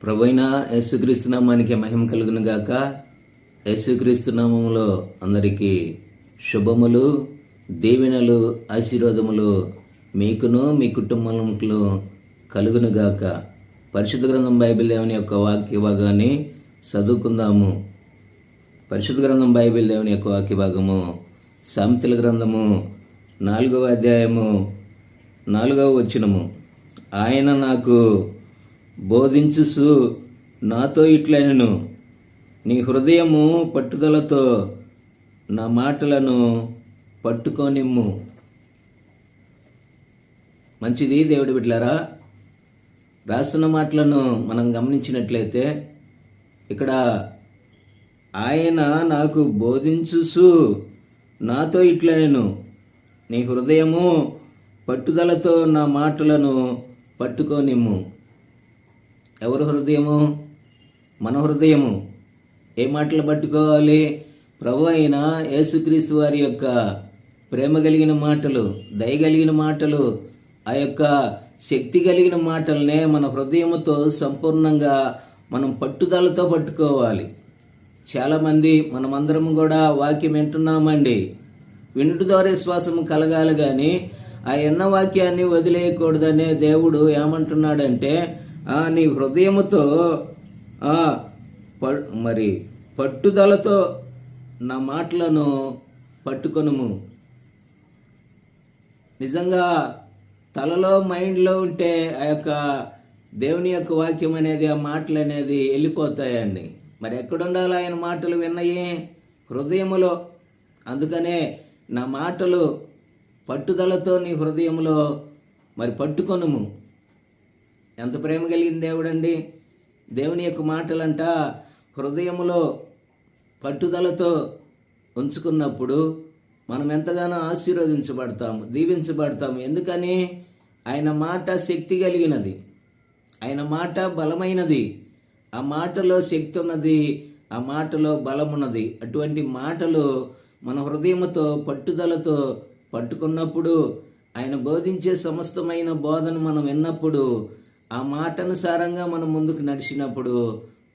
ప్రభువైన యేసుక్రీస్తు నామానికి మహిమ కలుగును గాక. యేసుక్రీస్తు నామములో అందరికీ శుభములు, దీవెనలు, ఆశీర్వాదములు మీకును మీ కుటుంబములకు కలుగును గాక. పరిశుద్ధ గ్రంథం బైబిల్ దేవుని యొక్క వాక్య భాగాన్ని చదువుకుందాము. పరిశుద్ధ గ్రంథం బైబిల్ దేవుని యొక్క వాక్య భాగము సామెతల గ్రంథము 4వ అధ్యాయము 4వ వచనము. ఆయన నాకు బోధించుసు నాతో ఇట్లనెను, నీ హృదయము పట్టుదలతో నా మాటలను పట్టుకోనిమ్ము. మంచిది దేవుడి బిడ్డలారా, రాస్తున్న మాటలను మనం గమనించినట్లయితే ఇక్కడ ఆయన నాకు బోధించుసు నాతో ఇట్లనెను, నీ హృదయము పట్టుదలతో నా మాటలను పట్టుకోనిమ్ము. ఎవరు హృదయము? మన హృదయము. ఏ మాటలు పట్టుకోవాలి? ప్రభు అయిన యేసుక్రీస్తు వారి యొక్క ప్రేమ కలిగిన మాటలు, దయ కలిగిన మాటలు, ఆ యొక్క శక్తి కలిగిన మాటలనే మన హృదయముతో సంపూర్ణంగా మనం పట్టుదలతో పట్టుకోవాలి. చాలామంది మనమందరం కూడా వాక్యం వింటున్నామండి, వినుట ద్వారా విశ్వాసము కలగాలి, కానీ ఆ ఎన్న వాక్యాన్ని వదిలేయకూడదనే దేవుడు ఏమంటున్నాడంటే, నీ హృదయముతో మరి పట్టుదలతో నా మాటలను పట్టుకొనుము. నిజంగా తలలో మైండ్లో ఉంటే ఆ యొక్క దేవుని యొక్క వాక్యం అనేది, ఆ మాటలు అనేది వెళ్ళిపోతాయండి. మరి ఎక్కడుండాలి ఆయన మాటలు విన్నయి? హృదయములో. అందుకనే నా మాటలు పట్టుదలతో నీ హృదయంలో మరి పట్టుకొనుము. ఎంత ప్రేమ కలిగిన దేవుడండి! దేవుని యొక్క మాటలంట హృదయములో పట్టుదలతో ఉంచుకున్నప్పుడు మనం ఎంతగానో ఆశీర్వదించబడతాము, దీవించబడతాము. ఎందుకని? ఆయన మాట శక్తి కలిగినది, ఆయన మాట బలమైనది, ఆ మాటలో శక్తి ఉన్నది, ఆ మాటలో బలమున్నది. అటువంటి మాటలు మన హృదయముతో పట్టుదలతో పట్టుకున్నప్పుడు, ఆయన బోధించే సమస్తమైన బోధన మనం విన్నప్పుడు, ఆ మాటనుసారంగా మనం ముందుకు నడిచినప్పుడు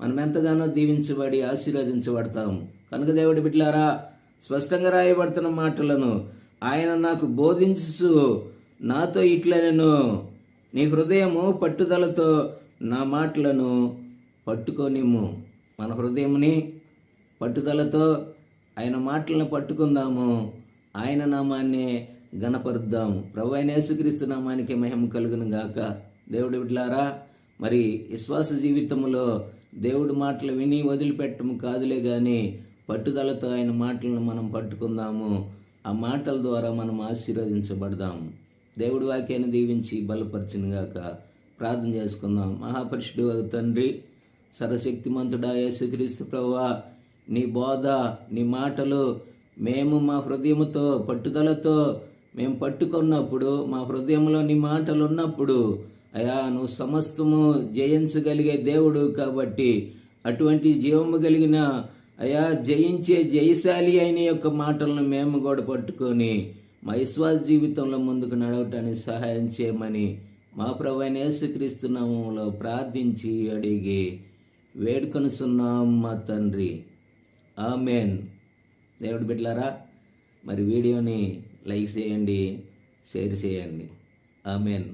మనం ఎంతగానో దీవించబడి ఆశీర్వదించబడతాము. కనుక దేవుడి బిడ్డలారా, స్పష్టంగా రాయబడుతున్న మాటలను ఆయన నాకు బోధించు నాతో ఇట్లనెను, నీ హృదయము పట్టుదలతో నా మాటలను పట్టుకోనిమ్ము. మన హృదయముని పట్టుదలతో ఆయన మాటలను పట్టుకుందాము, ఆయన నామాన్ని గణపరుద్దాము. ప్రభువైన యేసుక్రీస్తు నామానికి మహిమ కలుగును గాక. దేవుడి బిడ్డలారా, మరి విశ్వాస జీవితంలో దేవుడి మాటలు విని వదిలిపెట్టము కాదులే, కానీ పట్టుదలతో ఆయన మాటలను మనం పట్టుకుందాము. ఆ మాటల ద్వారా మనం ఆశీర్వదించబడదాము. దేవుడి వాక్యాన్ని దీవించి బలపరచును గాక. ప్రార్థన చేసుకుందాం. మహాపరిశుద్ధుడగు తండ్రి, సర్వశక్తిమంతుడా యేసుక్రీస్తు ప్రభువా, నీ బోధ, నీ మాటలు మేము మా హృదయముతో పట్టుదలతో మేము పట్టుకున్నప్పుడు, మా హృదయంలో నీ మాటలు ఉన్నప్పుడు, అయా నువ్వు సమస్తము జయించగలిగే దేవుడు కాబట్టి, అటువంటి జీవము కలిగిన అయా జయించే జయశాలి అయిన యొక్క మాటలను మేము కూడా పట్టుకొని మా విశ్వాస జీవితంలో ముందుకు నడవటానికి సహాయం చేయమని మా ప్రభువైన యేసుక్రీస్తు నామములో ప్రార్థించి అడిగి వేడుకొనుచున్నాం మా తండ్రి. ఆమెన్. దేవుడి బిడ్డలారా, మరి వీడియోని లైక్ చేయండి, షేర్ చేయండి. ఆమెన్.